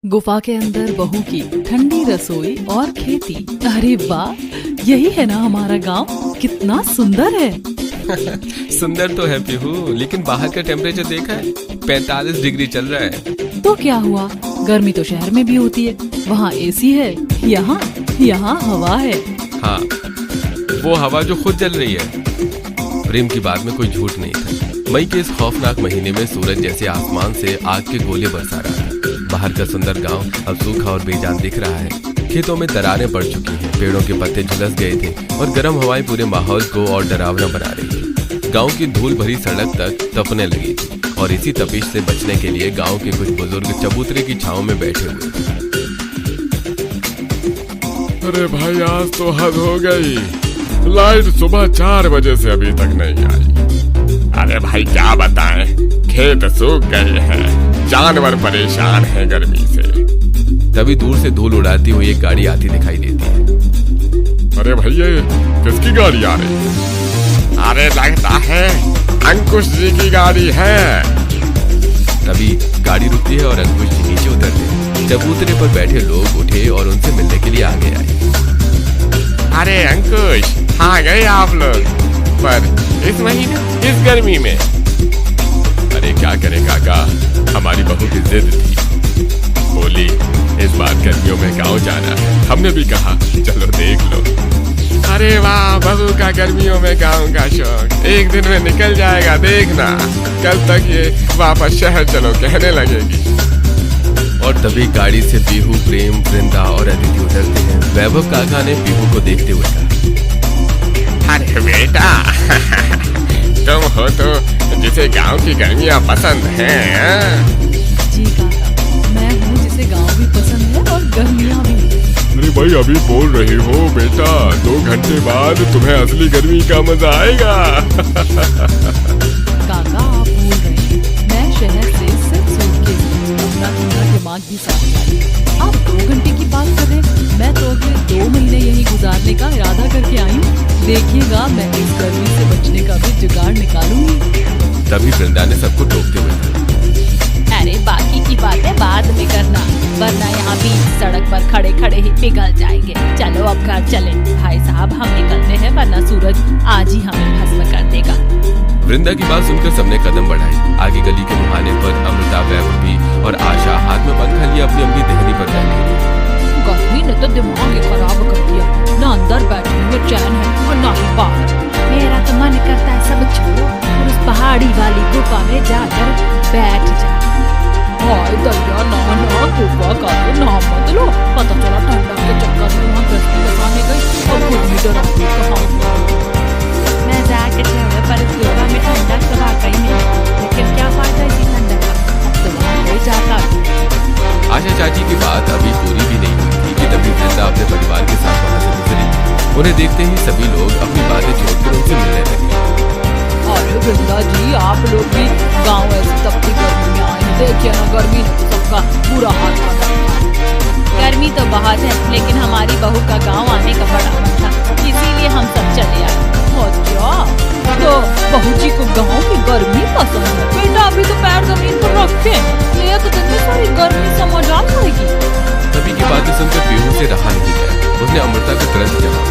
गुफा के अंदर बहू की ठंडी रसोई और खेती। अरे वाह, यही है ना हमारा गांव। कितना सुंदर है। सुंदर तो है पीहू, लेकिन बाहर का टेम्परेचर देखा है? 45 डिग्री चल रहा है। तो क्या हुआ, गर्मी तो शहर में भी होती है। वहाँ एसी है, यहाँ हवा है। हाँ, वो हवा जो खुद जल रही है। प्रेम की बात में कोई झूठ नहीं था। मई के इस खौफनाक महीने में सूरज जैसे आसमान से आग के गोले बरसा रहा है। बाहर का सुंदर गांव अब सूखा और बेजान दिख रहा है। खेतों में दरारें पड़ चुकी हैं, पेड़ों के पत्ते झुलस गए थे और गर्म हवाएं पूरे माहौल को और डरावना बना रही थी। गांव की धूल भरी सड़क तक तपने लगी थी और इसी तपिश से बचने के लिए गांव के कुछ बुजुर्ग चबूतरे की छांव में बैठे हुए थे। अरे भाई, आज तो हद हो गई। लाइट सुबह 4 बजे से अभी तक नहीं आई। अरे भाई क्या बताएं, खेत सूख गए हैं, जानवर परेशान हैं गर्मी से। तभी दूर से धूल उड़ाती हुई एक गाड़ी आती दिखाई देती है। अरे भैया, किसकी गाड़ी आ रही है? अरे लगता है अंकुश जी की गाड़ी है। तभी गाड़ी रुकती है और अंकुश जी नीचे उतरते हैं। चबूतरे पर बैठे लोग उठे और उनसे मिलने के लिए आगे आए। अरे अंकुश, आ गए आप लोग, पर इस महीने इस गर्मी में? अरे क्या करें काका, हमारी बहू की जिद थी। बोली इस बार गर्मियों में गांव जाना है। हमने भी कहा चलो देख लो। अरे वाह, बहू का गर्मियों में गांव का शौक एक दिन में निकल जाएगा, देखना। कल तक ये वापस शहर चलो कहने लगेगी। और तभी गाड़ी से पीहू, प्रेम, वृंदा और अदिति उतरते हैं। वैभव काका ने पीहू को देखते हुए कहा, अरे बेटा, तुम हो तो जिसे गांव की गर्मियां पसंद हैं। जी काका, मैं हूँ जिसे गांव भी पसंद है और गर्मियाँ भी। अरे भाई, अभी बोल रही हो बेटा, 2 घंटे बाद तुम्हें असली गर्मी का मजा आएगा। काका आप भूल रहे हैं, मैं शहर से सिर्फ सूट के अपना पूरा दिमाग भी साफ किया। आप 2 घंटे की बात कर रहे हैं, मैं तो अगले 2 महीने यहीं गुजारने का इरादा करके आई हूँ। देखिएगा, मैं इस गर्मी से बचने का भी जुगाड़ निकालूंगी। तभी वृंदा ने सबको टोकते हुए कहा, अरे बाकी की बातें बाद में करना, वरना यहाँ भी सड़क पर खड़े खड़े ही पिघल जाएंगे। चलो अब घर चले भाई साहब, हम निकलते हैं, वरना सूरज आज ही हमें भस्म कर देगा। वृंदा की बात सुनकर सबने कदम बढ़ाए। आगे गली के मुहाने पर अमृता, वैभवी और आशा हाथ में पंखा लिए अपनी अपनी देहरी पर बैठी। गर्मी ने तो दिमाग ही खराब कर दिया, ना अंदर बैठने में चैन है और ना ही बाहर। मेरा तो मन करता है सब छोड़ो और उस पहाड़ी वाली गुफा में जाकर बैठ जा। हाय दरिया, ना गुफा का तो नाम मत लो। पता चला ठंडक के चक्कर में वहाँ गश्ती बसाने गई और खुद ही डरा कहा। मैं जाके ठहरे, पर इस गुफा में ठंडक तो वाकई नहीं, लेकिन क्या फायदा इसी ठंडक का, अब तो वहाँ हो जाता। आशा चाची की बात अभी पूरी भी नहीं हुई थी कि तभी वृंदा अपने परिवार के साथ वहाँ से गुजरी। उन्हें देखते ही सभी लोग अपनी बातें छोड़कर उनसे मिलने लगे। अरे वृंदा जी, आप लोग भी गाँव ऐसी तपती गर्मी में आए, देखिए ना, गर्मी ने तो सबका बुरा हाल कर रखा है। गर्मी तो बहुत है, लेकिन हमारी बहू का गाँव आने का बड़ा मन था, इसीलिए हम सब चले आए। अच्छा, तो बहू जी को गाँव की गर्मी पसंद है? बेटा अभी तो पैर जमीन पर रखे, एक दिन में सारी गर्मी समझ आ जाएगी। तभी की बातें सुनकर पीहू से रहा नहीं गया। उसने अमृता को तुरंत जवाब,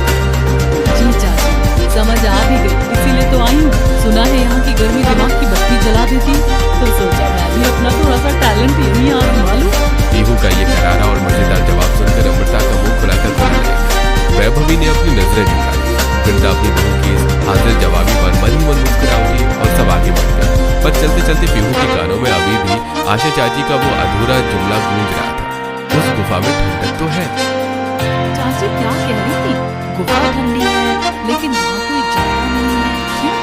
जी चाची, समझ आ भी गई, इसीलिए तो आई हूँ। सुना है यहाँ की गर्मी दिमाग की बत्ती जला देती, तो सोचा मैं भी अपना थोड़ा सा टैलेंट यहीं आजमा लूं। पीहू का ये करारा और मजेदार जवाब सुनकर अमृता का मुंह खुलाकर बोलने लगी। वैभवी ने अपनी नजरें झुकाई। वृंदा अपनी बहू की हाजिर जवाबी पर मन ही मन मुस्कुराई और सब आगे बढ़ गए। पर चलते चलते पीहू के कानों में अभी भी आशा चाची का वो अधूरा जुमला गूंज रहा था, उस गुफा में ठंडक तो है। चाची क्या कह रही थी? गुफा ठंडी है, लेकिन वहाँ कोई जगह नहीं है, क्यों?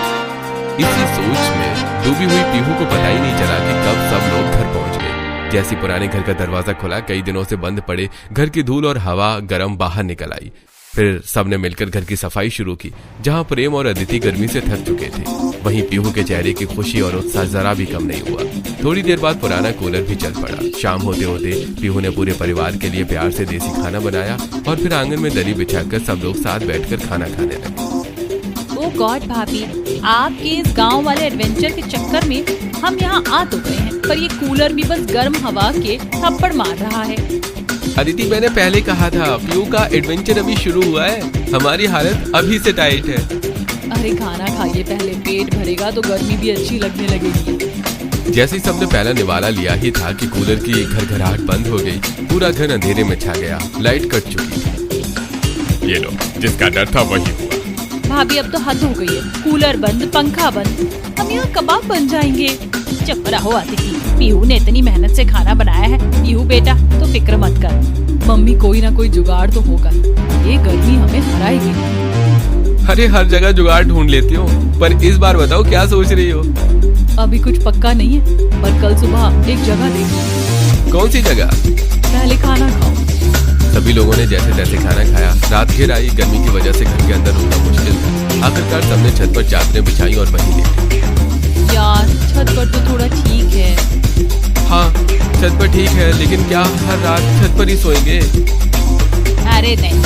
इसी सोच में डूबी हुई पीहू को पता ही नहीं चला कि कब सब लोग घर पहुंच गए। जैसे पुराने घर का दरवाजा खुला, कई दिनों से बंद पड़े घर की धूल और हवा गर्म बाहर निकल आई। फिर सबने मिलकर घर की सफाई शुरू की। जहां प्रेम और अदिति गर्मी से थक चुके थे, वहीं पीहू के चेहरे की खुशी और उत्साह जरा भी कम नहीं हुआ। थोड़ी देर बाद पुराना कूलर भी चल पड़ा। शाम होते होते पीहू ने पूरे परिवार के लिए प्यार से देसी खाना बनाया और फिर आंगन में दरी बिछाकर सब लोग साथ बैठकर खाना खाने लगे। ओ गॉड भाभी, आपके इस गांव वाले एडवेंचर के चक्कर में हम यहाँ आ तो गए हैं, पर ये कूलर भी बस गर्म हवा के थप्पड़ मार रहा है। अदिति, मैंने पहले कहा था पीयू का एडवेंचर अभी शुरू हुआ है, हमारी हालत अभी से टाइट है। अरे खाना खाइए पहले, पेट भरेगा तो गर्मी भी अच्छी लगने लगेगी। जैसे ही सबने पहला निवाला लिया ही था कि कूलर की घरघराहट बंद हो गई। पूरा घर अंधेरे में छा गया, लाइट कट चुकी थी। ये लो, जिसका डर था वही हुआ। भाभी अब तो हद हो गई है, कूलर बंद, पंखा बंद, हम यहाँ कबाब बन जाएंगे। चुप रहो अदिति, पीहू ने इतनी मेहनत से खाना बनाया है। पीहू बेटा तो फिक्र मत कर, मम्मी कोई ना कोई जुगाड़ तो होगा, ये गर्मी हमें हराएगी। अरे हर जगह जुगाड़ ढूंढ लेती हो, पर इस बार बताओ क्या सोच रही हो? अभी कुछ पक्का नहीं है, पर कल सुबह एक जगह देखी। कौन सी जगह? पहले खाना खाओ। सभी लोगों ने जैसे तैसे खाना खाया। रात घिर आई, गर्मी की वजह से घर के अंदर रुकना मुश्किल था। आखिरकार सबने छत पर चादरें बिछाई और वहीं लेटे। यार छत पर तो थोड़ा ठीक है। हाँ छत पर ठीक है, लेकिन क्या हर रात छत पर ही सोएंगे? अरे नहीं,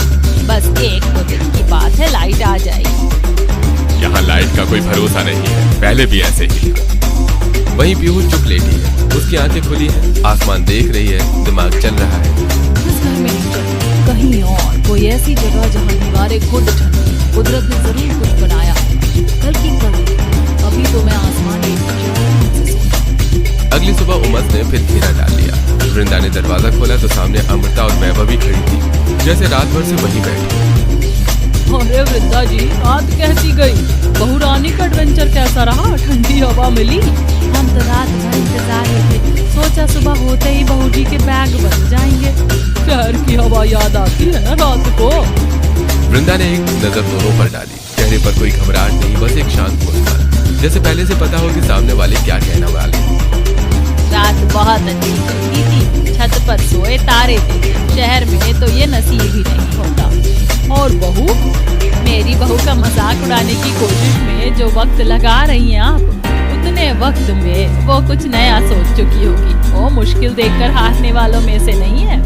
बस एक दो दिन की बात है, लाइट आ जाएगी। यहाँ लाइट का कोई भरोसा नहीं है, पहले भी ऐसे ही था। वहीं पीहू चुप लेटी है, उसकी आंखें खुली है, आसमान देख रही है, दिमाग चल रहा है। इस घर में नहीं चल, कहीं और कोई ऐसी जगह जहाँ दीवारें खुद ठंडी। कुदरत ने जरूर कुछ बनाया, कल की कल। अभी तो मैं आसमान देख। अगली सुबह उमस ने फिर घेरा डाल लिया। वृंदा ने दरवाजा खोला तो सामने अमृता और वैभवी खड़ी थी, जैसे रात भर से वहीं बैठी। अरे वृंदा जी, रात कैसी गई? बहू रानी का एडवेंचर कैसा रहा? ठंडी हवा मिली? हम तो रात भर इंतजार में थे, सोचा सुबह होते ही बहू जी के बैग बन जाएंगे। शहर की हवा याद आती है ना रात को। वृंदा ने एक नजर दोनों पर डाली, चेहरे पर कोई घबराहट नहीं, बस एक शांत मुस्कान, जैसे पहले से पता हो कि सामने वाले क्या कहने वाले। रात बहुत अच्छी गुजरी थी, छत पर सोए तारे थे। शहर में तो ये नसीब ही नहीं होता। और बहू? मेरी बहू का मजाक उड़ाने की कोशिश में जो वक्त लगा रही हैं आप, उतने वक्त में वो कुछ नया सोच चुकी होगी। वो मुश्किल देखकर हारने वालों में से नहीं है।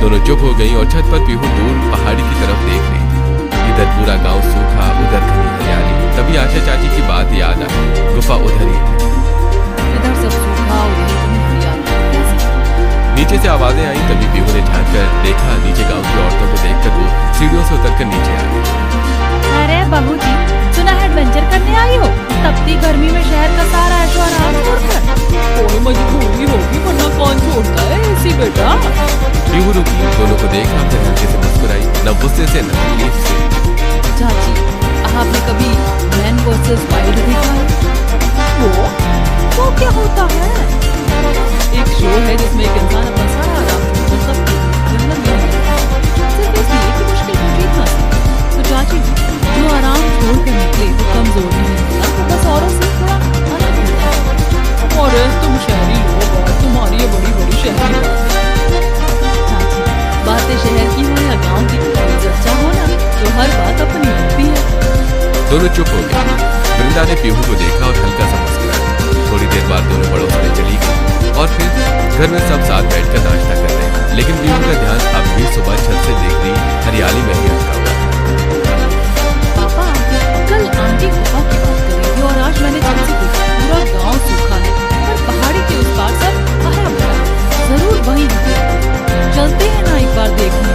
दोनों चुप हो गई और छत पर पीहू दूर पहाड़ी की तरफ देख रही थी। इधर पूरा गांव सूखा, उधर घनी हरियाली। तभी आशा चाची की बात याद आई, गुफा उधर ही है। इधर सब सूखा, उधर घनी हरियाली, कैसे? नीचे से आवाजें आई, तभी पीहू ने झांक कर देखा। नीचे गांव की औरतों को देखकर वो सीढ़ियों से उतरकर नीचे आ गई। अरे बहू जी, सुना है एडवेंचर करने आई हो? तपती गर्मी में शहर का सारा ऐशो आराम छोड़कर। कोई मजबूरी होगी, वरना कौन छोड़ता है ऐसी बेटा। पीहू रुकी, दोनों को देखा, फिर हल्के से मुस्कुराई, न गुस्से से न तकलीफ से। चाची, आपने कभी मैन वर्सेस वाइल्ड देखा है? वो क्या होता है? एक शो है जिसमें एक इंसान अपना सारा आराम छोड़कर सबकी जन्नत में रहता है, सिर्फ इसलिए कि मुश्किल मुझे था। तो चाची, जो आराम छोड़कर निकले वो कमजोर नहीं होता, तो बस औरों से थोड़ा अलग होता है। और तुम शहरी लोग और तुम्हारी ये बड़ी बड़ी शहरी बात है। चाची, बातें शहर की हो या गाँव की, सच्चा हो ना तो हर बात अपनी होती है। दोनों चुप हो गए। वृंदा ने पीहू को देखा और हल्का सा मुस्कुराया। थोड़ी देर बाद दोनों पड़ोस में चली गई और फिर घर में सब साथ बैठकर नाश्ता कर रहे हैं। लेकिन पीहू का ध्यान अब भी सुबह छत से देख रही हरियाली में ही अटका हुआ। पापा, कल आंटी गुफा की बात कर रही थी और आज मैंने छत से देखा पूरा गांव सूखा है, पर पहाड़ी के उस पार सब हरा भरा। जरूर वहीं होंगे, चलते हैं ना एक बार देखने।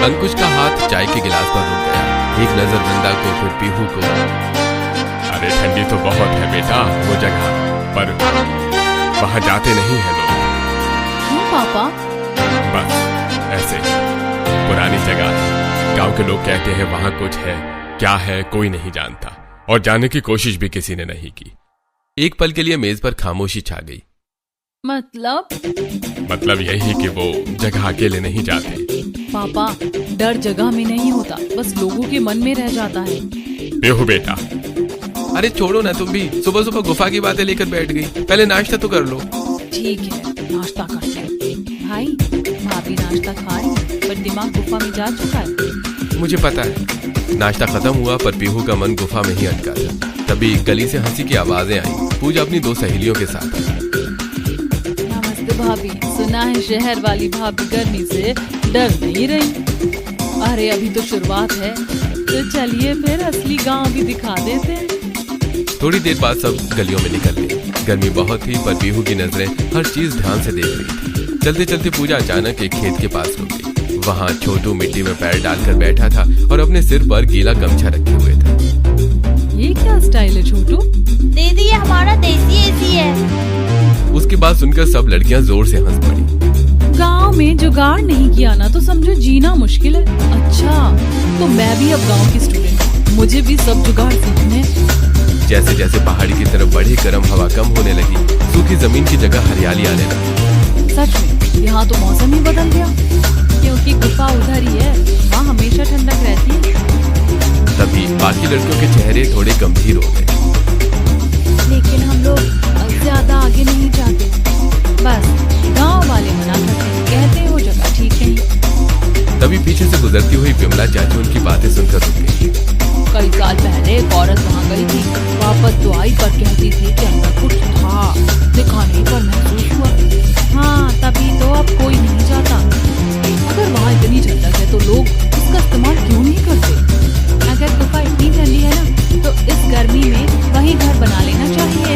अंकुश का हाथ चाय के गिलास पर रुक गया। एक नजर वृंदा को, फिर पीहू को। अरे ठंडी तो बहुत है बेटा वो जगह, पर वहाँ जाते नहीं है लोग। क्यों पापा? बस ऐसे ही, पुरानी जगह है। गांव के लोग कहते हैं वहाँ कुछ है, क्या है कोई नहीं जानता, और जाने की कोशिश भी किसी ने नहीं की। एक पल के लिए मेज पर खामोशी छा गई। मतलब यही कि वो जगह अकेले नहीं जाते। पापा, डर जगह में नहीं होता, बस लोगों के मन में रह जाता है। बेहू बेटा, अरे छोड़ो ना, तुम भी सुबह सुबह गुफा की बातें लेकर बैठ गई। पहले नाश्ता तो कर लो। ठीक है, नाश्ता करते हैं। भाई, भाभी नाश्ता खा रही है, पर दिमाग गुफा में जा चुका है। मुझे पता है। नाश्ता खत्म हुआ पर पीहू का मन गुफा में ही अटका था। तभी गली से हंसी की आवाजें आई। पूजा अपनी दो सहेलियों के साथ आई। नमस्ते भाभी, सुना है शहर वाली भाभी गर्मी से डर नहीं रही। अरे अभी तो शुरुआत है, तो चलिए फिर असली गांव भी दिखा देते हैं। थोड़ी देर बाद सब गलियों में निकल गए। गर्मी बहुत थी पर पीहू की नजरें हर चीज ध्यान से देख रही थी। चलते चलते पूजा अचानक एक खेत के पास रुक गई। वहाँ छोटू मिट्टी में पैर डालकर बैठा था और अपने सिर पर गीला गमछा रखे हुए था। ये क्या स्टाइल है छोटू? दीदी ये हमारा देसी एसी है। उसकी बात सुनकर सब लड़कियां जोर से हंस पड़ी। गांव में जुगाड़ नहीं किया ना तो समझो जीना मुश्किल है। अच्छा, तो मैं भी अब गांव की स्टूडेंट हूँ, मुझे भी सब जुगाड़ सीखने। जैसे जैसे पहाड़ी की तरफ बढ़ी गर्म हवा कम होने लगी, सूखी जमीन की जगह हरियाली आने लगी। सच में यहाँ तो मौसम ही बदल गया, क्योंकि गुफा उधर ही है, वहाँ हमेशा ठंडक रहती है। तभी बाकी लड़कियों के चेहरे थोड़े गंभीर हो गए। लेकिन हम लोग ज्यादा आगे नहीं जाते, बस गांव वाले मना करते हैं, कहते हैं वो जगह ठीक नहीं। तभी पीछे से गुजरती हुई विमला चाची उनकी बातें सुनकर रुक गई। कई साल पहले एक औरत वहाँ गई थी, वापस तो आई पर कहती थी कि अंदर कुछ था, दिखाने पर महसूस हुआ। हाँ, तभी तो अब कोई नहीं जाता। अगर वहाँ इतनी ठंडक है तो लोग इसका इस्तेमाल क्यों नहीं करते? अगर गुफा इतनी ठंडी है ना, तो इस गर्मी में वहीं घर बना लेना चाहिए।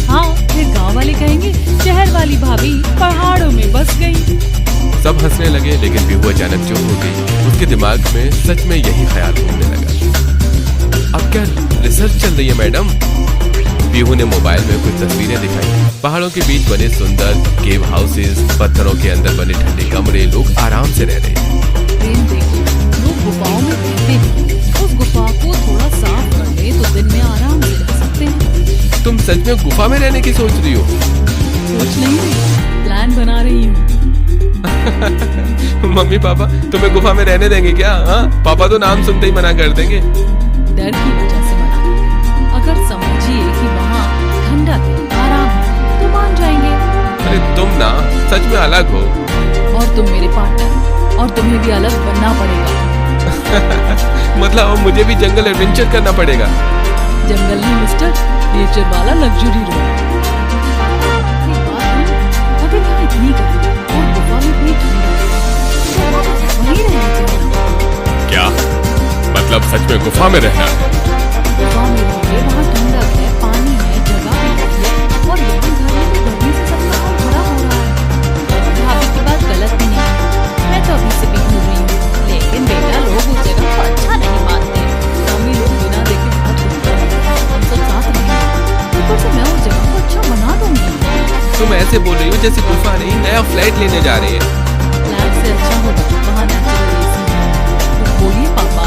हाँ, फिर गांव वाले कहेंगे शहर वाली भाभी पहाड़ों में बस गई। सब हंसने लगे, लेकिन पीहू अचानक चुप हो गई। उसके दिमाग में सच में यही ख्याल घूमने लगा। अब क्या रिसर्च चल रही है मैडम? पीहू ने मोबाइल में कुछ तस्वीरें दिखाई। पहाड़ों के बीच बने सुंदर केव हाउसेस, पत्थरों के अंदर बने ठंडे कमरे, लोग आराम से रह रहे हैं। देखो, लोग गुफाओं में रहते हैं, उस गुफा को थोड़ा साफ कर ले तो दिन में आराम से रह सकते हैं। तुम सच में गुफा में रहने की सोच रही हो? सोच नहीं रही, प्लान बना रही हूँ। मम्मी पापा तुम्हें गुफा में रहने देंगे क्या? हाँ, पापा तो नाम सुनते ही मना कर देंगे। डर की वजह से मना। अगर समझिए कि वहाँ ठंडक है, आराम है, तो मान जाएंगे। अरे तुम ना सच में अलग हो। और तुम मेरे पार्टनर, और तुम्हें भी अलग बनना पड़ेगा। मतलब अब मुझे भी जंगल एडवेंचर करना पड़ेगा। जंगल नहीं मिस्टर, नेचर वाला लग्जरी रूम। अगर यहाँ इतनी गर्मी और गुफा में इतनी ठंडक, वहीं रहना चाहिए। क्या मतलब सच में गुफा में रहना है? गुफा में रहिए, वहाँ ठंडक है, पानी है, जगह भी है, और यहाँ घर में तो गर्मी से सबका हाल खराब हो रहा है। भाभी की बात गलत भी नहीं है, मैं तो अभी से भी घूम रही हूँ, लेकिन बेटा लोग उस जगह को अच्छा नहीं मानते। मम्मी लोग बिना देखे बहुत रुकते हैं, हम सब साथ रहेंगे। ऊपर से मैं उस जगह को अच्छा बना दूंगी। तुम ऐसे बोल रही हो जैसे गुफा नहीं नया फ्लैट लेने जा रहे हैं। फ्लैट से अच्छा होगा, वहाँ नेचुरल एसी है। तो बोलिए पापा।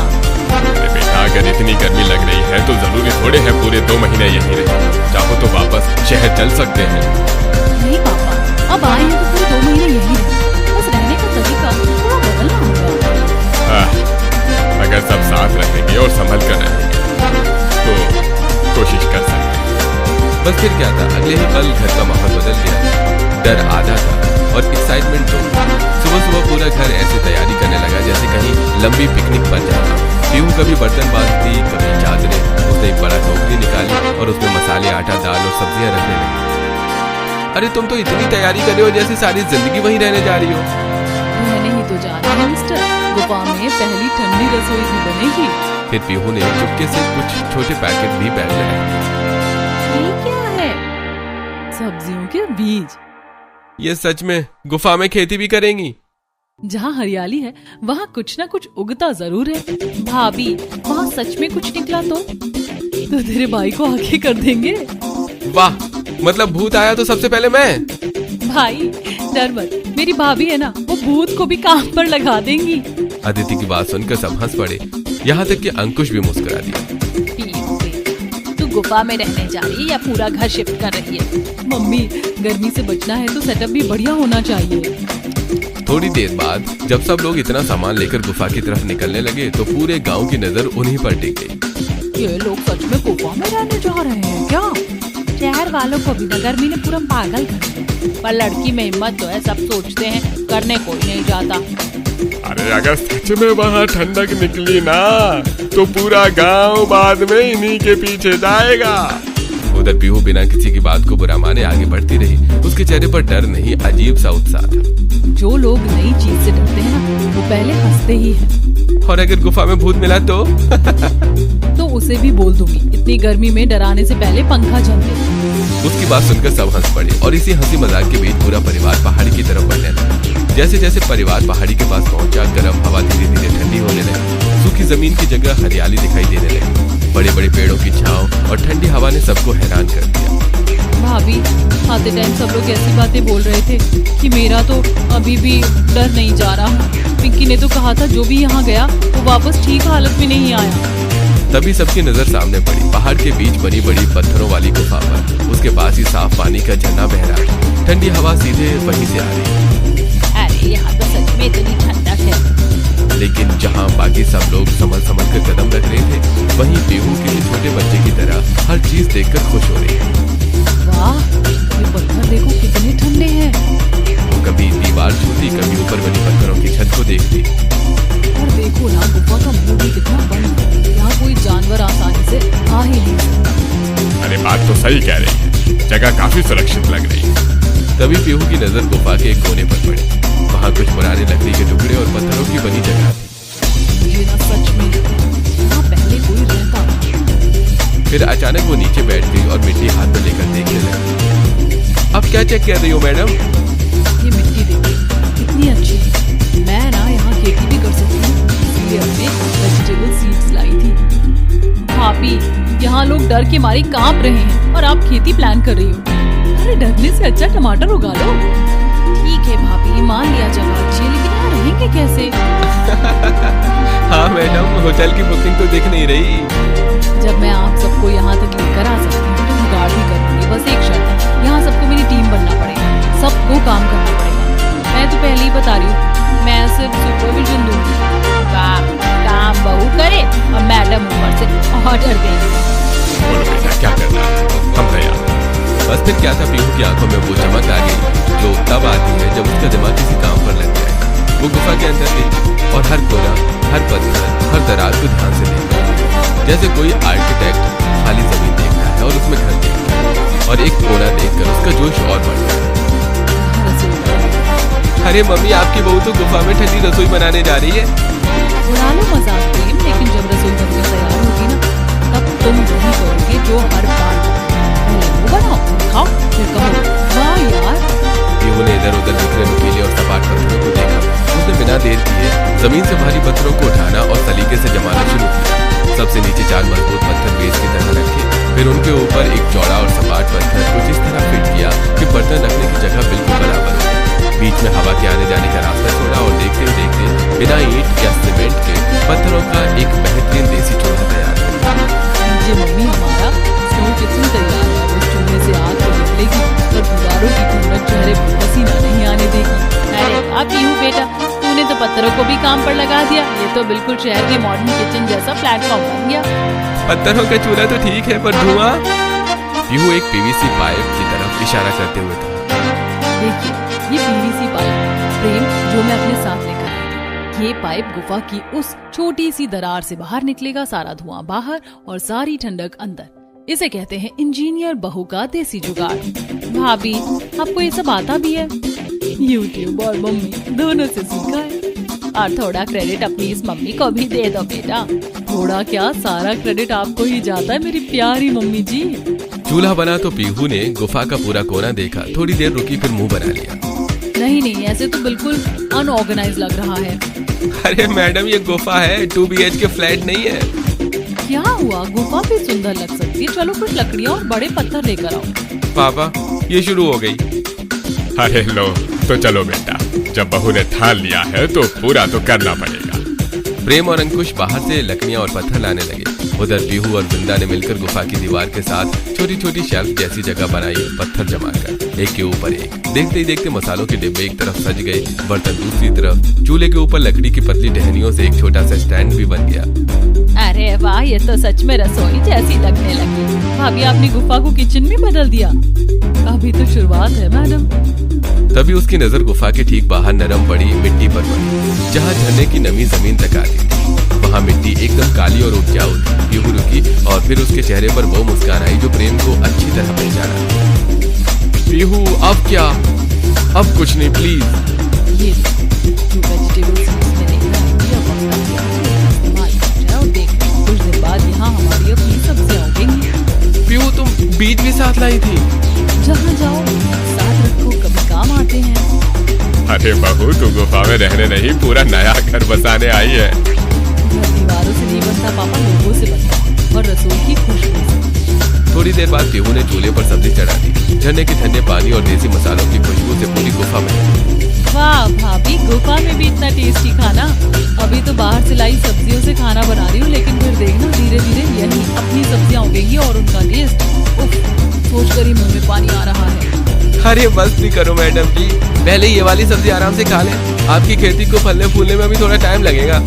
अरे बेटा अगर इतनी गर्मी लग रही है तो जरूरी थोड़े है पूरे 2 महीने यहीं रहे। चाहो तो वापस शहर चल सकते हैं। नहीं पापा, अब आए हैं तो पूरे 2 महीने यहीं रहे, बस रहने का तरीका थोड़ा बदलना होगा। अगर सब साथ रहेंगे और संभल कर रहेंगे तो कोशिश कर सकते हैं। बस फिर क्या था, अगले ही पल घर का माहौल बदल गया। डर आधा था और एक्साइटमेंट दो। सुबह सुबह पूरा घर ऐसे तैयारी करने लगा जैसे कहीं लंबी पिकनिक पर जाना। पीहू कभी बर्तन बांधती, कभी चादरें। उसने एक बड़ा टोकरी निकाली और उसमें मसाले, आटा, दाल और सब्जियां रखने लगी। अरे तुम तो इतनी तैयारी कर रहे हो जैसे सारी जिंदगी वहीं रहने जा रही हो। रहने ही तो जा रहे हैं मिस्टर, गुफा में पहली ठंडी रसोई भी बनेगी। फिर पीहू ने चुपके से कुछ छोटे पैकेट भी बैग में रखे। ये क्या है? सब्जियों के बीज। ये सच में गुफा में खेती भी करेंगी? जहाँ हरियाली है वहाँ कुछ ना कुछ उगता जरूर है। भाभी वहाँ सच में कुछ निकला तो तेरे भाई को आगे कर देंगे। वाह, मतलब भूत आया तो सबसे पहले मैं? भाई डर मत, मेरी भाभी है ना, वो भूत को भी काम पर लगा देंगी। अदिति की बात सुनकर सब हंस पड़े, यहाँ तक कि अंकुश भी मुस्कुरा दिया। तू गुफा में रहने जा रही है या पूरा घर शिफ्ट कर रही है? मम्मी गर्मी से बचना है तो सेटअप भी बढ़िया होना चाहिए। थोड़ी देर बाद जब सब लोग इतना सामान लेकर गुफा की तरफ निकलने लगे तो पूरे गांव की नजर उन्हीं पर टिक गई। ये लोग सच में गुफा में रहने जा रहे हैं क्या? शहर वालों को भी गर्मी ने पूरा पागल कर दिया, पर लड़की में हिम्मत तो है, सब सोचते हैं, करने कोई नहीं जाता। अरे अगर सच में वहाँ ठंडक निकली ना तो पूरा गांव बाद में इन्हीं के पीछे जाएगा। उधर पीहू बिना किसी की बात को बुरा माने आगे बढ़ती रही। उसके चेहरे पर डर नहीं, अजीब सा उत्साह था। जो लोग नई चीज से डरते हैं ना, वो पहले हंसते ही हैं। और अगर गुफा में भूत मिला तो उसे भी बोल दूंगी, इतनी गर्मी में डराने से पहले पंखा चल दे। उसकी बात सुनकर सब हंस पड़े और इसी हंसी मजाक के बीच पूरा परिवार पहाड़ी की तरफ बढ़ने लगा। जैसे जैसे परिवार पहाड़ी के पास पहुंचा, गर्म हवा धीरे धीरे ठंडी होने लगी। सूखी जमीन की जगह हरियाली दिखाई देने लगी। बड़े बड़े पेड़ों की छांव और ठंडी हवा ने सबको हैरान कर दिया। भाभी, आते टाइम सब लोग ऐसी बातें बोल रहे थे कि मेरा तो अभी भी डर नहीं जा रहा। पिंकी ने तो कहा था जो भी यहाँ गया वो वापस ठीक हालत में नहीं आया। तभी सबकी नजर सामने पड़ी, पहाड़ के बीच बनी बड़ी पत्थरों वाली गुफा पर। उसके पास ही साफ पानी का झरना बह रहा था। ठंडी हवा सीधे वहीं से आ रही। अरे यहाँ तो सच में इतनी ठंडक है। लेकिन जहाँ बाकी सब लोग संभल संभल कर कदम रख रहे थे, वहीं पीहू किसी छोटे बच्चे की तरह हर चीज देखकर खुश हो रही है। वाह, ये पत्थर देखो कितने ठंडे हैं। वो कभी दीवार छूती, कभी ऊपर बनी पत्थरों की छत को देखती। और देखो ना, गुफा का मुंह भी कितना बंद है। यहाँ कोई जानवर आसानी से आ ही नहीं सकता। अरे बात तो सही कह रही है, जगह काफी सुरक्षित लग रही है। तभी पीहू की नजर गुफा के एक कोने पर पड़ी। वहाँ कुछ पुराने लकड़ी के टुकड़े और पत्थरों की बनी जगह थी। मुझे ना सच में यहाँ पहले कोई रहता। फिर अचानक वो नीचे बैठ गई और मिट्टी हाथ में लेकर देखने लगी। अब क्या चेक कर रही हो मैडम? ये मिट्टी देखिए कितनी अच्छी है। मैं ना यहाँ खेती भी कर सकती हूँ, इसलिए अपने वेजिटेबल सीड्स लाई थी। भाभी, यहाँ लोग डर के मारे कांप रहे हैं और आप खेती प्लान कर रही हो। अरे डरने से अच्छा टमाटर उगा लो। ठीक है भाभी, मान लिया जगह अच्छी है, लेकिन यहाँ रहेंगे कैसे? हाँ मैडम, होटल की बुकिंग तो दिख नहीं रही। जब मैं आप सबको यहाँ तक लेकर आ सकती हूँ तो जुगाड़ भी करूँगी। बस एक शर्त है, यहाँ सबको मेरी टीम बनना पड़ेगा, सबको काम करना पड़ेगा। मैं तो पहले ही बता रही हूँ, मैं सिर्फ सुपरविजन दूंगी। काम बहू करे और मैडम ऊपर से ऑर्डर देंगे। बोलो बेटा, क्या करना है, हम तैयार। बस फिर क्या था, पीहू की आंखों में वो चमक आ गई जो तब आती है जब उसका दिमाग किसी काम पर लग जाए। वो गुफा के अंदर थी और हर कोना, हर पत्थर, हर दरार को ध्यान से देखता है, जैसे कोई आर्किटेक्ट खाली जमीन देखता है और उसमें घर देखता है। और एक कोना देखकर उसका जोश और बढ़ गया। अरे मम्मी, आपकी बहू तो गुफा में ठंडी रसोई बनाने जा रही है। उड़ा लो मजाक प्रेम, लेकिन जब रसोई बनकर तैयार होगी ना, तब तुम वही करोगे जो हर बार। पहले वो बनाओ, खाओ, फिर कहो वाह यार। पीहू ने इधर उधर बिखरे नुकीले और सपाट पत्थरों को देखा। उसने बिना देर किए जमीन से भारी पत्थरों को उठाना और सलीके से जमाना शुरू किया। सबसे नीचे 4 मजबूत पत्थर बेस की तरह रखे, फिर उनके ऊपर एक चौड़ा और सपाट पत्थर कुछ इस तरह फिट किया कि बर्तन रखने की जगह बिल्कुल बराबर हो गई। बीच में हवा के आने जाने का रास्ता छोड़ा और देखते ही देखते बिना ईंट या सीमेंट के पत्थरों का एक बेहतरीन देसी चूल्हा तैयार हो गया। मम्मी, हमारा स्टोव किचन तैयार है। उस चूल्हे से आग तो निकलेगी और दीवारों की ठंडक चेहरे पर पसीना नहीं आने देगी। अरे अब पीहू बेटा, तूने तो पत्थरों को भी काम पर लगा दिया। ये तो बिल्कुल शहर के मॉडर्न किचन जैसा प्लेटफॉर्म बन गया। पत्थरों का चूल्हा तो ठीक है, पर धुआं। पीहू एक पीवीसी पाइप की तरफ इशारा करते हुए था। देखिए, ये पीवीसी पाइप प्रेम जो मैं अपने साथ लेकर आई थी। ये पाइप गुफा की उस छोटी सी दरार से बाहर निकलेगा, सारा धुआं बाहर और सारी ठंडक अंदर। इसे कहते हैं इंजीनियर बहू का देसी जुगाड़। भाभी, आपको ये सब आता भी है? यूट्यूब और मम्मी दोनों से सीखा है। और थोड़ा क्रेडिट अपनी इस मम्मी को भी दे दो बेटा। थोड़ा क्या, सारा क्रेडिट आपको ही जाता है मेरी प्यारी मम्मी जी। चूल्हा बना तो पीहू ने गुफा का पूरा कोना देखा, थोड़ी देर रुकी, फिर मुंह बना लिया। नहीं, ऐसे तो बिल्कुल अनऑर्गेनाइज लग रहा है। अरे मैडम, ये गुफा है, 2 BHK फ्लैट नहीं है। क्या हुआ, गुफा भी सुंदर लग सकती है। चलो कुछ लकड़ियाँ और बड़े पत्थर लेकर आओ। पापा, ये शुरू हो गई। अरे लो, तो चलो बेटा, जब बहू ने ठान लिया है तो पूरा तो करना पड़ेगा। प्रेम और अंकुश बाहर से लकड़ियां और पत्थर लाने लगे। उधर पीहू और जिंदा ने मिलकर गुफा की दीवार के साथ छोटी छोटी शेल्फ जैसी जगह बनाई, पत्थर जमा कर एक के ऊपर एक। देखते ही देखते मसालों के डिब्बे एक तरफ सज गए, बर्तन दूसरी तरफ। चूल्हे के ऊपर लकड़ी की पतली टहनियों से एक छोटा सा स्टैंड भी बन गया। अरे वाह, ये तो सच में रसोई जैसी लगने लगी। भाभी, आपने गुफा को किचन में बदल दिया। अभी तो शुरुआत है मैडम। तभी उसकी नजर गुफा के ठीक बाहर नरम पड़ी मिट्टी पर पड़ी, जहाँ झरने की नमी जमीन तक आती थी। वहाँ मिट्टी एकदम काली और उपजाऊ थी। पीहू रुकी और फिर उसके चेहरे पर वो मुस्कान आई जो प्रेम को अच्छी तरह पहचाना। पीहू, अब क्या? अब कुछ नहीं, प्लीज। ये जो वेजिटेबल सीड्स में देख रहा है ये वक्त आ गया है इसका इस्तेमाल किया जाए और देख कुछ दिन बाद यहाँ हमारी अपनी सब्जियां उगेंगी। पीहू तुम बीज भी साथ लाई थी? जहाँ जाओ साथ रखो, कभी काम आते हैं। अरे बहू तू गुफा में रहने नहीं पूरा नया घर बसाने आई है। घर दीवारों से नहीं बनता पापा, लोगों से बनता है और रसोई की खुशबू से। थोड़ी देर बाद पीहू ने चूल्हे पर सब्जी चढ़ा दी। झरने के ठंडे पानी और देसी मसालों की खुशबू से पूरी गुफा में। वाह भाभी, गुफा में भी इतना टेस्टी खाना। अभी तो बाहर से लाई सब्जियों से खाना बना रही हूँ, लेकिन फिर देखना धीरे धीरे यही अपनी सब्जियां उगेंगी और उनका टेस्ट सोच कर ही मुंह में पानी आ रहा है। अरे बस भी करो मैडम जी, पहले ये वाली सब्जी आराम से खा लें। आपकी खेती को फलने फूलने में अभी थोड़ा टाइम लगेगा।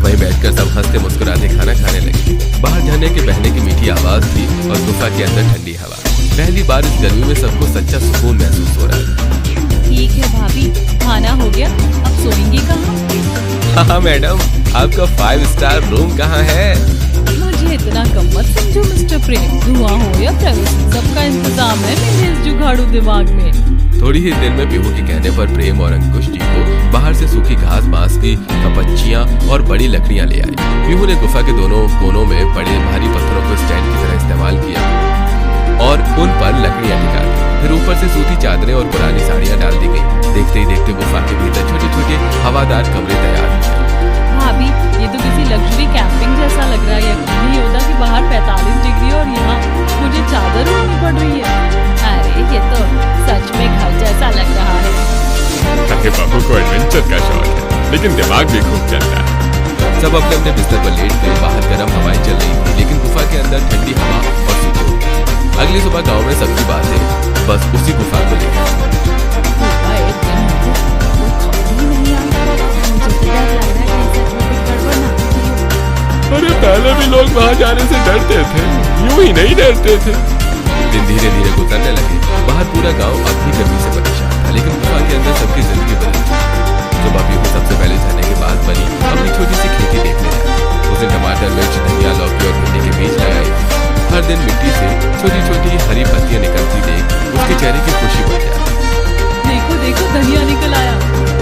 वहीं बैठकर सब हंसते मुस्कुराते खाना खाने लगे। बाहर झरने के बहने की मीठी आवाज थी और गुफा के अंदर ठंडी हवा। पहली बार इस गर्मी में सबको सच्चा सुकून महसूस हो रहा था। ठीक है भाभी, खाना हो गया, अब सोएंगे कहाँ? हाँ मैडम, आपका 5 स्टार रूम कहाँ है? मुझे इतना कम मत समझो मिस्टर प्रेम। धुआं हो या प्राइवेसी, सबका इंतजाम है मेरे इस जुगाड़ू दिमाग में। थोड़ी ही देर में पीहू के कहने पर प्रेम और अंकुश जी को बाहर से सूखी घास, बांस की कपच्चियां और बड़ी लकड़ियां ले आई। पीहू ने गुफा के दोनों कोनों में पड़े भारी पत्थरों को स्टैंड की तरह इस्तेमाल किया और उन पर लकड़ियां टिका दी। फिर ऊपर से सूती चादरें और पुरानी साड़ियां डाल दी गई। देखते ही देखते गुफा के भीतर छोटे छोटे हवादार कमरे तैयार हो गए। भाभी, ये तो किसी लग्जरी कैंपिंग जैसा लग रहा है। यकीन नहीं होता कि बाहर 45 डिग्री और यहाँ मुझे चादर ओढ़नी पड़ रही है। अरे ये तो सच में घर जैसा लग रहा है। अरे बहू को एडवेंचर का शौक है, लेकिन दिमाग भी खूब चलता है। सब अपने अपने बिस्तर पर लेट गए। बाहर गर्म हवाएं चल रही थी, लेकिन गुफा के अंदर ठंडी हवा और सुकून। अगली सुबह गांव में सबकी बातें बस उसी गुफा को लेकर। पूरा एक दिन मुझे कोई खबर ही नहीं आई। मुझे तो डर लग रहा है कि सच में कुछ गड़बड़ ना हो। अरे पहले भी लोग वहाँ जाने से डरते थे, यूं ही नहीं डरते थे। दिन धीरे धीरे गुजरने लगे। बाहर पूरा गांव अब भी गर्मी से परेशान था, लेकिन गुफा के अंदर सबकी जिंदगी बदल चुकी। सुबह पीहू सबसे पहले झरने के पास बनी अपनी छोटी सी खेती देखने लगा। उसने टमाटर, मिर्च, धनिया, लौकी और भिंडी के बीज लगाए। हर दिन मिट्टी से छोटी छोटी हरी पत्तियां निकलती देख उसके चेहरे की खुशी बढ़ जाती। देखो देखो, धनिया निकल आया।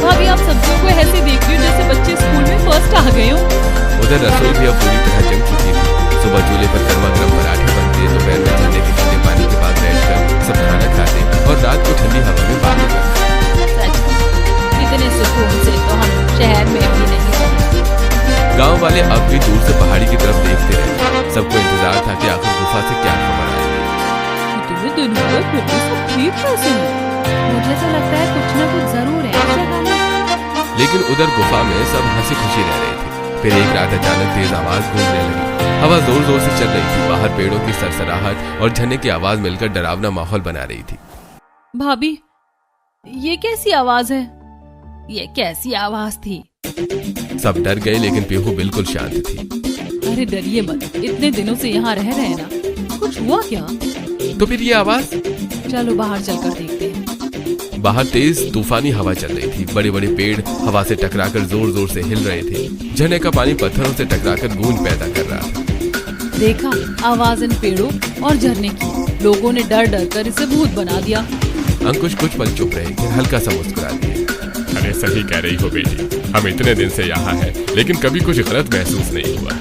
भाभी, आप सब्जियों को ऐसे देख रही हो जैसे बच्चे स्कूल में फर्स्ट आ गए हो। उधर रसोई भी अब पूरी तरह जम चुकी थी। सुबह चूल्हे पर गर्मा गर्म पराठे बनते, दोपहर में झरने के ठंडे पानी के पास बैठकर सब खाना खाते और रात को ठंडी हवा में बातें करते। सच में इतने सुकून से तो हम शहर में भी नहीं रहे। गांव वाले अब भी दूर से पहाड़ी की तरफ देखते रहे। सबको इंतजार था कि आखिर गुफा से क्या खबर आएगी। इतने दिन हो गए, फिर भी सब ठीक कैसे है? मुझे तो लगता है कुछ ना कुछ जरूर है इस जगह में। लेकिन उधर गुफा में सब हंसी खुशी रह रहे थे। फिर एक रात अचानक तेज आवाज गूंजने लगी। हवा जोर जोर से चल रही थी। बाहर पेड़ों की सरसराहट और झरने की आवाज मिलकर डरावना माहौल बना रही थी। भाभी, ये कैसी आवाज है? ये कैसी आवाज थी? सब डर गए, लेकिन पीहू बिल्कुल शांत थी। अरे डरिए मत, इतने दिनों से यहाँ रह रहे हैं ना, कुछ हुआ क्या? तो फिर ये आवाज? चलो बाहर चलकर देखते हैं। बाहर तेज तूफानी हवा चल रही थी। बड़े बड़े पेड़ हवा से टकराकर जोर जोर से हिल रहे थे। झरने का पानी पत्थरों से टकराकर गूंज पैदा कर रहा था। देखा, आवाज इन पेड़ों और झरने की। लोगों ने डर डर कर इसे भूत बना दिया। अंकुश कुछ पल चुप रहे, फिर हल्का सा मुस्कुरा दिए। अरे सही कह रही हो बेटी, हम इतने दिन से यहाँ हैं, लेकिन कभी कुछ गलत महसूस नहीं हुआ।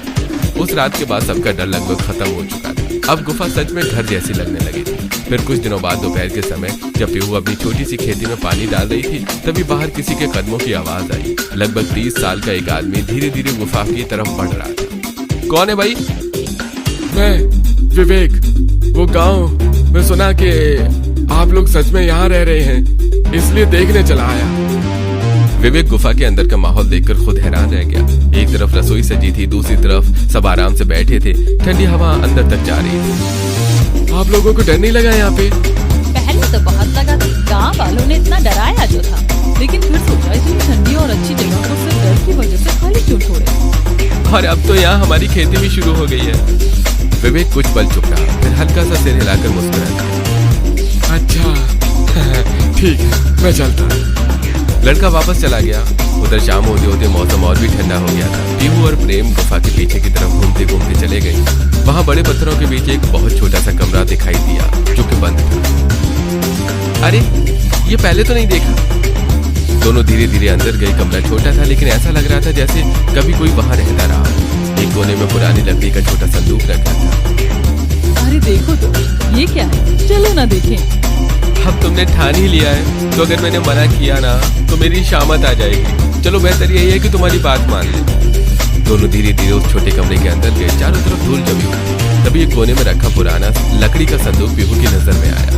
उस रात के बाद सबका डर लगभग खत्म हो चुका था। अब गुफा सच में घर जैसी लगने लगी थी। फिर कुछ दिनों बाद दोपहर के समय जब पीहू अपनी छोटी सी खेती में पानी डाल रही थी, तभी बाहर किसी के कदमों की आवाज आई। लगभग 30 साल का एक आदमी धीरे धीरे गुफा की तरफ बढ़ रहा था। कौन है भाई? मैं विवेक, वो गांव में सुना कि आप लोग सच में यहाँ रह रहे हैं, इसलिए देखने चला आया। विवेक गुफा के अंदर का माहौल देखकर खुद हैरान रह गया। एक तरफ रसोई सजी थी, दूसरी तरफ सब आराम से बैठे थे। ठंडी हवा अंदर तक जा रही थी। आप लोगों को डर नहीं लगा यहाँ पे? पहले तो बहुत लगा था, गांव वालों ने इतना डराया जो था, लेकिन फिर सोचा इतनी ठंडी और अच्छी जगह को सिर्फ डर की वजह से खाली क्यों छोड़े। और अब तो यहाँ हमारी खेती भी शुरू हो गई है। विवेक कुछ पल चुप रहा, फिर हल्का सा सिर हिलाकर मुस्कुरा दिया। अच्छा ठीक है, मैं चलता हूँ। लड़का वापस चला गया। उधर शाम होते होते मौसम और भी ठंडा हो गया था। पीहू और प्रेम गुफा के पीछे की तरफ घूमते घूमते चले गए। वहाँ बड़े पत्थरों के बीच एक बहुत छोटा सा कमरा दिखाई दिया जो कि बंद था। अरे ये पहले तो नहीं देखा। दोनों धीरे धीरे अंदर गए। कमरा छोटा था लेकिन ऐसा लग रहा था जैसे कभी कोई वहां रहता रहा। एक कोने में पुरानी लकड़ी का छोटा संदूक रखा था। अरे देखो तो, ये क्या है? चलो ना देखें। अब तुमने ठान ही लिया है तो अगर मैंने मना किया ना तो मेरी शामत आ जाएगी। चलो बेहतर यही है कि तुम्हारी बात मान ले। दोनों धीरे धीरे उस छोटे कमरे के अंदर गए। चारों तरफ धूल जमी हुई। तभी एक कोने में रखा पुराना लकड़ी का संदूक पीहू की नजर में आया।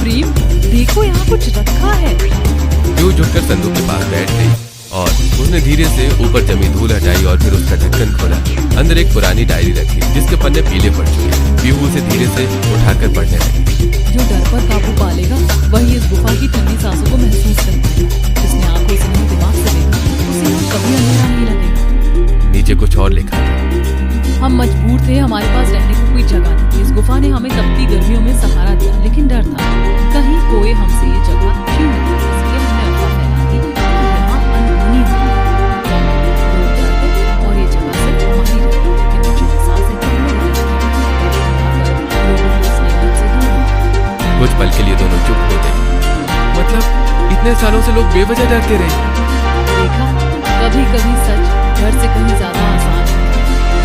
प्रेम, देखो यहाँ कुछ रखा है। पीहू झुककर संदूक के पास बैठ गई और उसने धीरे से ऊपर जमी धूल हटाई और फिर उसका ढक्कन खोला। अंदर एक पुरानी डायरी रखी जिसके पन्ने पीले पड़ चुके। पीहू उसे धीरे से उठाकर पढ़ने लगी। जो डर पर काबू पालेगा वही इस गुफा की ठंडी सांसों को महसूस कर पाएगा। जिसने आंखों से नहीं दिमाग से देखा उसे यहाँ कभी अंधेरा नहीं लगेगा। नीचे कुछ और लिखा था। हम मजबूर थे, हमारे पास रहने को कोई जगह नहीं थी। इस गुफा ने हमें तपती गर्मियों में सहारा दिया, लेकिन डर था कहीं कोई हमसे ये जगह छीन न ले। इसलिए हमने अफवाह फैला दी कि यहाँ अनहोनी हुई और ये जगह सिर्फ हमारी रही। लेकिन मुझे एहसास है कि हमें लोगों को इस नेमत से दूर रखा। कुछ पल के लिए दोनों चुप हो गए। मतलब इतने सालों से लोग बेवजह डरते रहे। देखा, कभी कभी सच डर से कहीं ज्यादा आसान है।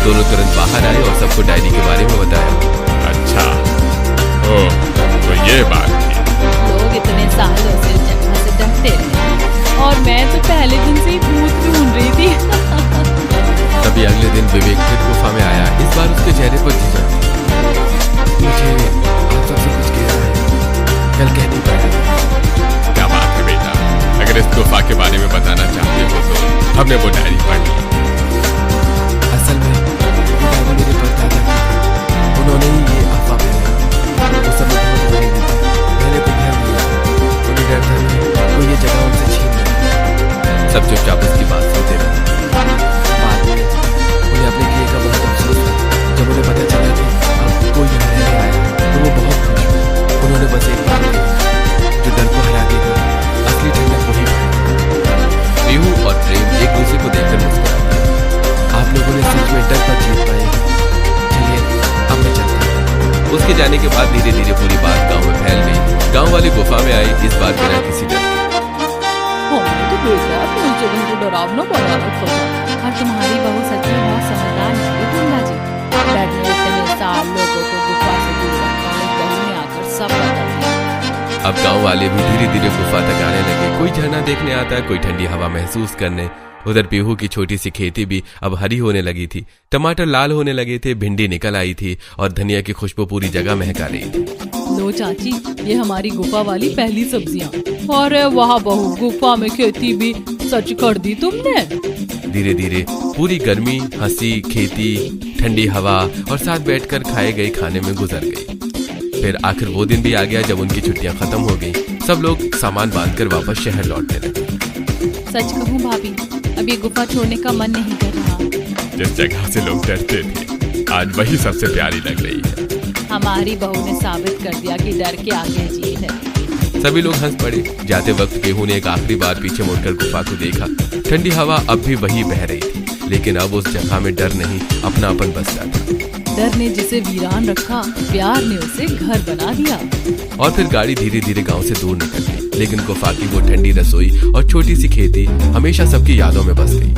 दोनों तुरंत बाहर आए और सबको डायरी के बारे में बताया। अच्छा, ओ तो ये बात थी। लोग इतने सालों से इस जगह से डरते रहे और मैं तो पहले दिन से ही भूत ढूंढ रही थी। तभी अगले दिन विवेक फिर गुफा में आया। इस बार उसके चेहरे पर झिझक थी। मुझे आप सबसे कुछ कह रहा है, कल कह नहीं पाया। क्या बात है बेटा, अगर इस गुफा के बारे में बताना चाहते हो तो हमने वो डायरी पढ़ ली। असल में वो डायरी मेरे परदादा की थी। उन्होंने ही ये अफवाह फैलाई। उस समय बहुत बड़ी थी। मैंने तो घर लिया। उन्हें डर था कि कोई ये जगह उनसे छीन ले। सब चुपचाप उसकी बात सुनते रहे। बाद में उन्हें अपने किए का बहुत अफसोस था। जब उन्हें पता चला कि अब कोई यहाँ रहने आया तो वो बहुत खुश हुए। उन्होंने बस एक बात कही, जो डर को हरा देगा, असली ठंडक वही पाएगा। पीहू और प्रेम एक दूसरे को देखकर मुस्कुराए। आप लोगों ने सच में डर पर जीत पाए। चलिए अब मैं चलता हूँ। उसके जाने के बाद धीरे धीरे पूरी बात गांव में फैल गई। गांव वाले गुफा में आए, इस बार बिना किसी डर के। हमने तो देखा कि उस जगह को डरावना बना रखा था। और तुम्हारी बहू सच में बहुत समझदार है दुर्गा जी। डरने इतने साल लोगों को गुफा से दूर रखा और बहू ने आकर सब बदल दिया। अब गांव वाले भी धीरे धीरे गुफा तक आने लगे। कोई झरना देखने आता, कोई ठंडी हवा महसूस करने। उधर पीहू की छोटी सी खेती भी अब हरी होने लगी थी। टमाटर लाल होने लगे थे, भिंडी निकल आई थी और धनिया की खुशबू पूरी जगह महका रही थी। लो चाची, ये हमारी गुफा वाली पहली सब्जियां। अरे वाह बहू, गुफा में खेती भी सच कर दी तुमने। धीरे धीरे पूरी गर्मी, हंसी, खेती, ठंडी हवा और साथ बैठकर खाए गए खाने में गुजर गई। फिर आखिर वो दिन भी आ गया जब उनकी छुट्टियां खत्म हो गई। सब लोग सामान बांधकर वापस शहर लौटने लगे। सच कहूँ भाभी, अब ये गुफा छोड़ने का मन नहीं कर रहा। जिस जगह से लोग डरते थे आज वही सबसे प्यारी लग रही है। हमारी बहू ने साबित कर दिया कि डर के आगे जीत है। सभी लोग हंस पड़े। जाते वक्त पीहू ने एक आखिरी बार पीछे मुड़कर गुफा को देखा। ठंडी हवा अब भी वही बह रही थी, लेकिन अब उस जगह में डर नहीं, अपनापन बसता था। डर ने जिसे वीरान रखा, प्यार ने उसे घर बना दिया। और फिर गाड़ी धीरे धीरे गांव से दूर निकल गई, लेकिन गुफा की वो ठंडी रसोई और छोटी सी खेती हमेशा सबकी यादों में बस गई।